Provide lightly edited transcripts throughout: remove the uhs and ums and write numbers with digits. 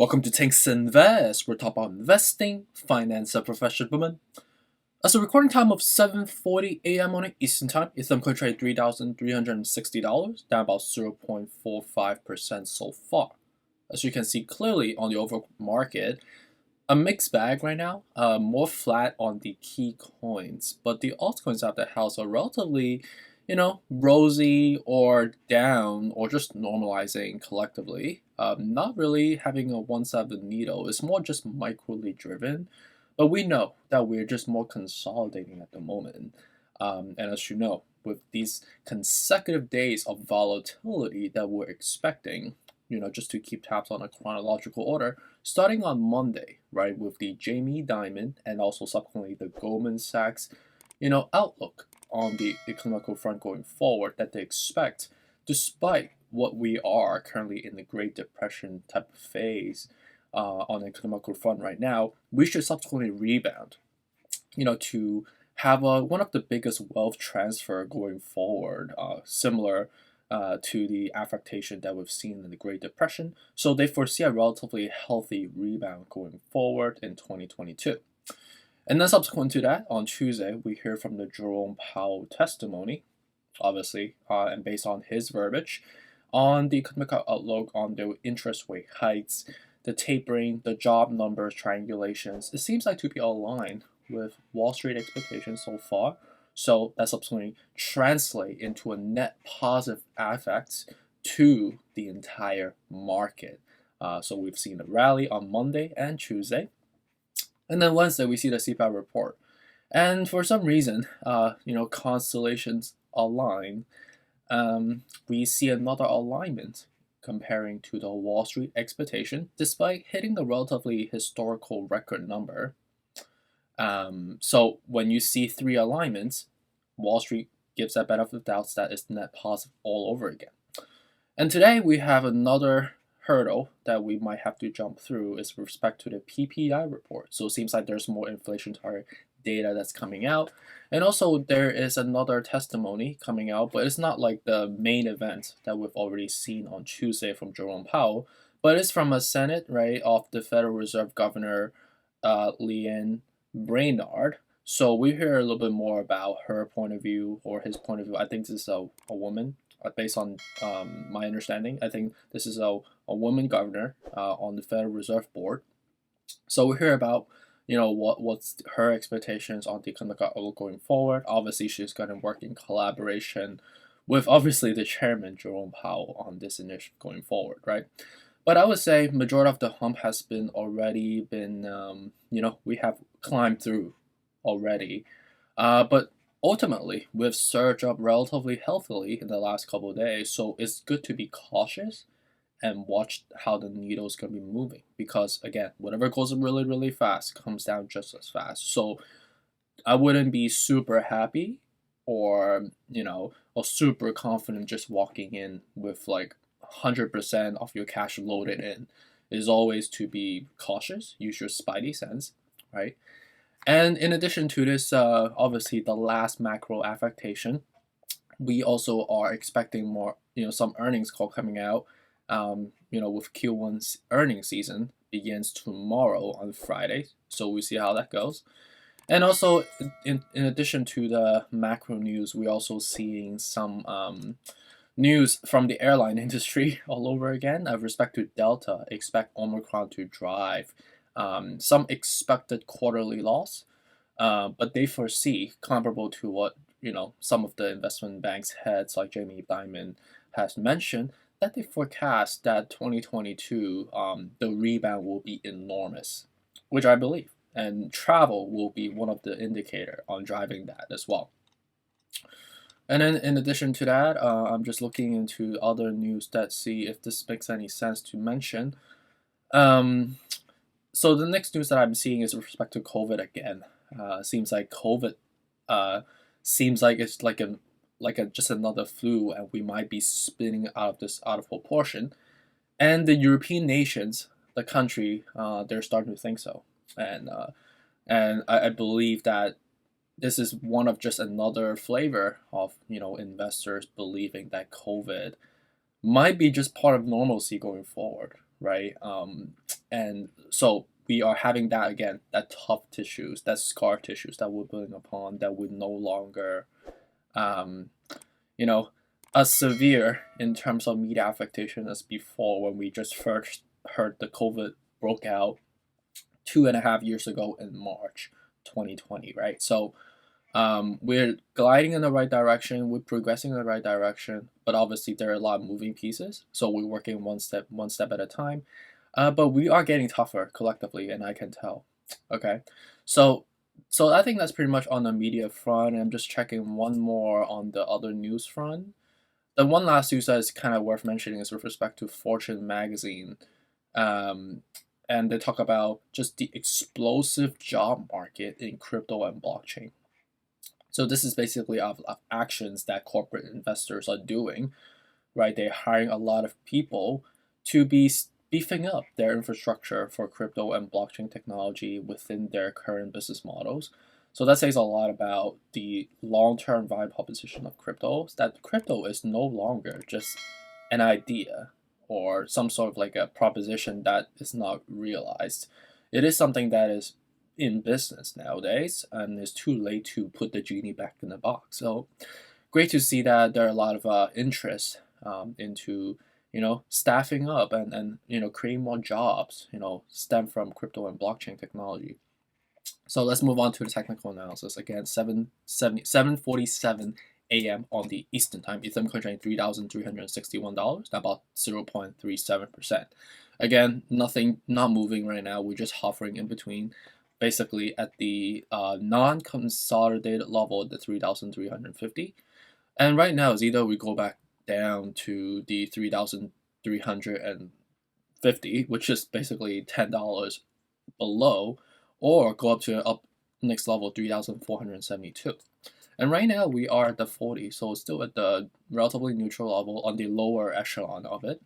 Welcome to Tanks Invest. We're talking about investing, finance, and professional women. As a recording time of 7:40 a.m. on Eastern Time, Ethereum coin trade $3,360, down about 0.45% so far. As you can see clearly on the overall market, a mixed bag right now, more flat on the key coins, but the altcoins out the house are relatively, rosy or down or just normalizing collectively. Not really having a one side of the needle. It's more just microly driven, but we know that we're just more consolidating at the moment. And as you know, with these consecutive days of volatility that we're expecting, just to keep tabs on a chronological order, starting on Monday, right, with the Jamie Dimon and also subsequently the Goldman Sachs, outlook on the economical front going forward that they expect, despite what we are currently in the Great Depression type of phase on the economical front right now, we should subsequently rebound, to have one of the biggest wealth transfer going forward, similar to the affectation that we've seen in the Great Depression. So they foresee a relatively healthy rebound going forward in 2022. And then subsequent to that, on Tuesday, we hear from the Jerome Powell testimony, obviously, and based on his verbiage, on the economic outlook, on the interest rate hikes, the tapering, the job numbers triangulations. It seems like to be aligned with Wall Street expectations so far. So that subsequently translate into a net positive effect to the entire market. So we've seen a rally on Monday and Tuesday. And then Wednesday, we see the CPI report. And for some reason, constellations align. We see another alignment comparing to the Wall Street expectation, despite hitting the relatively historical record number. So when you see three alignments, Wall Street gives that benefit of doubts that it's net positive all over again. And today we have another hurdle that we might have to jump through is with respect to the PPI report. So it seems like there's more inflation target data that's coming out. And also there is another testimony coming out, but it's not like the main event that we've already seen on Tuesday from Jerome Powell, but it's from a Senate, right, of the Federal Reserve Governor Leanne Brainard. So we hear a little bit more about her point of view or his point of view. I think this is a woman, based on my understanding. I think this is a woman governor on the Federal Reserve Board. So we hear about what's her expectations on the economic outlook going forward. Obviously, she's going to work in collaboration with obviously the chairman Jerome Powell on this initiative going forward, right? But I would say majority of the hump has been already been we have climbed through already, but ultimately we've surged up relatively healthily in the last couple of days. So it's good to be cautious and watch how the needle is going to be moving, because again, whatever goes really, really fast comes down just as fast. So I wouldn't be super happy or super confident just walking in with like 100% of your cash loaded in. Is always to be cautious, use your spidey sense, right? And in addition to this, obviously the last macro affectation, we also are expecting more, some earnings call coming out. With Q1's earnings season begins tomorrow on Friday, so we see how that goes. And also, in addition to the macro news, we're also seeing some news from the airline industry all over again. With respect to Delta, expect Omicron to drive some expected quarterly loss, but they foresee comparable to what some of the investment banks heads like Jamie Dimon has mentioned, that they forecast that 2022 the rebound will be enormous, which I believe, and travel will be one of the indicator on driving that as well. And then in addition to that, I'm just looking into other news that see if this makes any sense to mention. So the next news that I'm seeing is with respect to COVID again. Seems like COVID seems like it's like just another flu, and we might be spinning out of proportion. And the European nations, the country, they're starting to think so, and I believe that this is one of just another flavor of investors believing that COVID might be just part of normalcy going forward, right? And so we are having that again, that tough tissues, that scar tissues that we're building upon, that would no longer, you know, as severe in terms of media affectation as before when we just first heard the COVID broke out 2.5 years ago in March 2020, right? So we're gliding in the right direction, we're progressing in the right direction, but obviously there are a lot of moving pieces. So we're working one step at a time. But we are getting tougher collectively, and I can tell. Okay, so I think that's pretty much on the media front. I'm just checking one more on the other news front. The one last news that is kind of worth mentioning is with respect to Fortune magazine, um, and they talk about just the explosive job market in crypto and blockchain. So this is basically of actions that corporate investors are doing, right? They're hiring a lot of people to be beefing up their infrastructure for crypto and blockchain technology within their current business models. So that says a lot about the long-term value proposition of crypto, that crypto is no longer just an idea or some sort of like a proposition that is not realized. It is something that is in business nowadays, and it's too late to put the genie back in the box. So great to see that there are a lot of interest into staffing up and creating more jobs stem from crypto and blockchain technology. So let's move on to the technical analysis. Again, 7:47 a.m. on the Eastern time. Ethereum coin trading $3,361, about 0.37%. Again, nothing, not moving right now. We're just hovering in between, basically at the non-consolidated level at the 3,350. And right now is either we go back down to the 3,350, which is basically $10 below, or go up to next level 3,472. And right now we are at the 40, so still at the relatively neutral level on the lower echelon of it,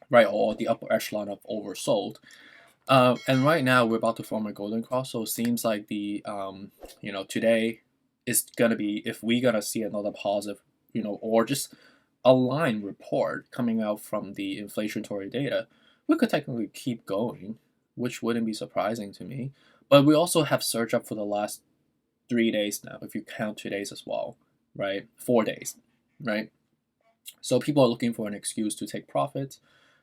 right, or the upper echelon of oversold. And right now we're about to form a golden cross, so it seems like the today is gonna be, if we're gonna see another positive, or just a line report coming out from the inflationary data, we could technically keep going, which wouldn't be surprising to me. But we also have surge up for the last 3 days now, if you count today's as well, right? 4 days, right? So people are looking for an excuse to take profits.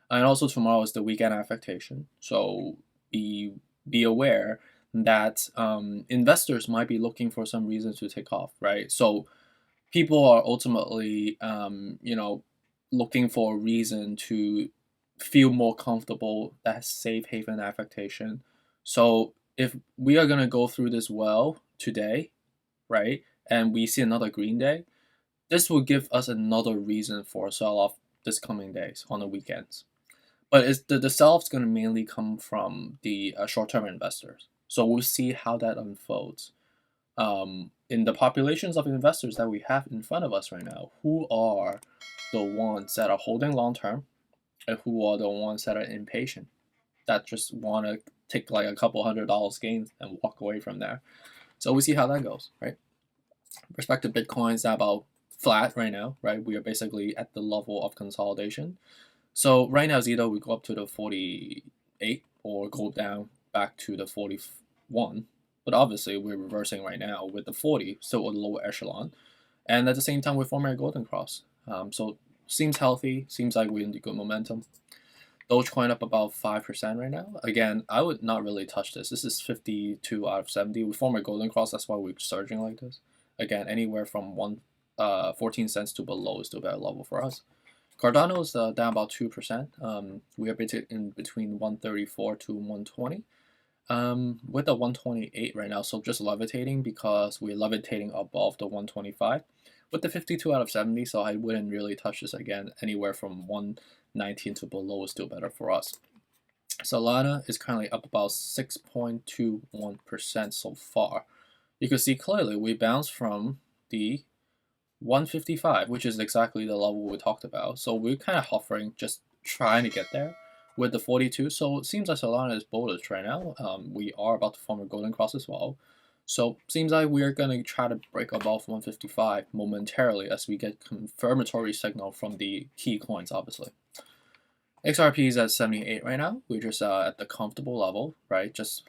And also tomorrow is the weekend affectation. So be aware that investors might be looking for some reasons to take off, right? So people are ultimately, looking for a reason to feel more comfortable, that safe haven affectation. So if we are going to go through this well today, right, and we see another green day, this will give us another reason for a sell-off this coming days on the weekends. But the sell-off's going to mainly come from the short-term investors. So we'll see how that unfolds. In the populations of investors that we have in front of us right now, who are the ones that are holding long-term, and who are the ones that are impatient, that just want to take like a couple $100 gains and walk away from there. So we see how that goes, right? Respect to Bitcoin's about flat right now, right? We are basically at the level of consolidation. So right now, it's either we go up to the 48 or go down back to the 41. But obviously, we're reversing right now with the 40, still a lower echelon. And at the same time, we're forming a golden cross. So seems healthy, seems like we're in the good momentum. Dogecoin up about 5% right now. Again, I would not really touch this. This is 52 out of 70. We form a golden cross, that's why we're surging like this. Again, anywhere from 14 cents to below is still a better level for us. Cardano is down about 2%. We are in between 134 to 120. With the 128 right now, so just levitating because we're levitating above the 125. With the 52 out of 70, so I wouldn't really touch this again. Anywhere from 119 to below is still better for us. Solana is currently up about 6.21% so far. You can see clearly we bounced from the 155, which is exactly the level we talked about. So we're kind of hovering, just trying to get there with the 42. So it seems like Solana is bullish right now. We are about to form a golden cross as well. So seems like we're going to try to break above 155 momentarily as we get confirmatory signal from the key coins, obviously. XRP is at 78 right now. We're just at the comfortable level, right? Just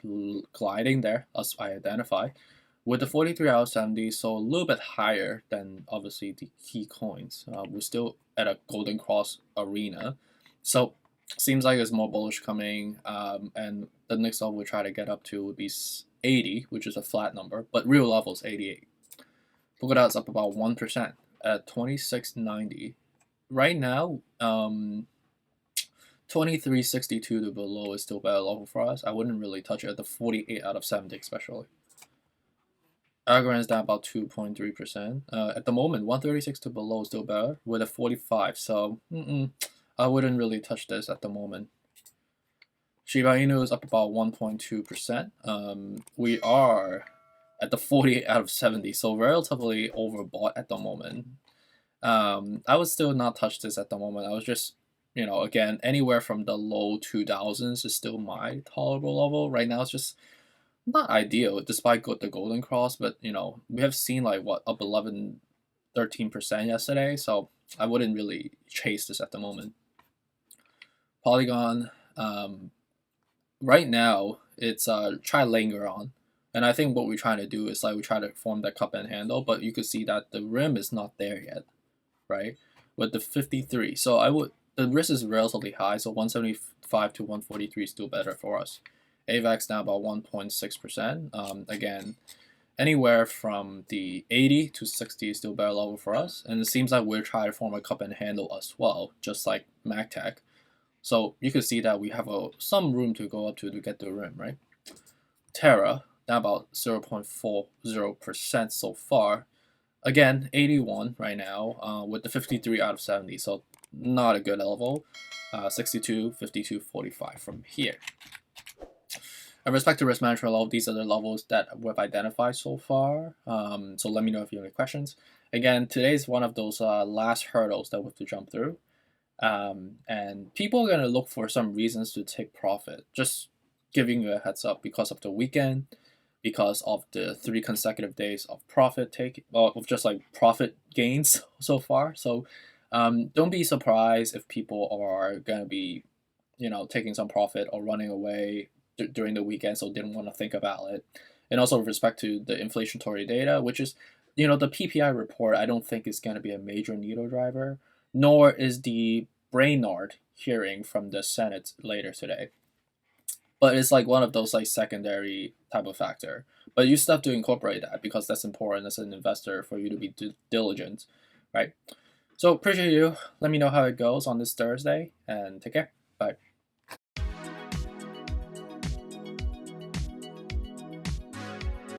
gliding there, as I identify. With the 43 out of 70, so a little bit higher than obviously the key coins. We're still at a golden cross arena. So seems like there's more bullish coming. And the next level we try to get up to would be 80, which is a flat number, but real level is 88. Polkadot's up about 1% at 26.90. Right now, 23.62 to below is still better level for us. I wouldn't really touch it at the 48 out of 70 especially. ALGORAND is down about 2.3%. At the moment, 136 to below is still better with a 45. So I wouldn't really touch this at the moment. Shiba Inu is up about 1.2%. We are at the 48 out of 70, so relatively overbought at the moment. I would still not touch this at the moment. I was just, again, anywhere from the low 2000s is still my tolerable level. Right now, it's just not ideal, despite the golden cross. But we have seen like up 13% yesterday, so I wouldn't really chase this at the moment. Polygon, right now it's try linger on, and I think what we're trying to do is like we try to form that cup and handle, but you could see that the rim is not there yet, right? With the 53, so the risk is relatively high, so 175 to 143 is still better for us. AVAX down about 1.6%. Again, anywhere from the 80 to 60 is still better level for us, and it seems like we're trying to form a cup and handle as well, just like MagTech. So you could see that we have some room to go up to get the rim, right? Terra down about 0.40% so far. Again, 81 right now with the 53 out of 70, so not a good level. 62, 52, 45 from here. In respect to risk management level, these are the levels that we've identified so far. So let me know if you have any questions. Again, today's one of those last hurdles that we have to jump through. And people are going to look for some reasons to take profit. Just giving you a heads up because of the weekend, because of the 3 consecutive days of profit of just like profit gains so far. So don't be surprised if people are going to be, taking some profit or running away during the weekend, so didn't want to think about it. And also with respect to the inflationary data, which is, the PPI report, I don't think is going to be a major needle driver, nor is the Brainard hearing from the Senate later today. But it's like one of those like secondary type of factor. But you still have to incorporate that because that's important as an investor for you to be diligent, right? So appreciate you. Let me know how it goes on this Thursday and take care. Bye.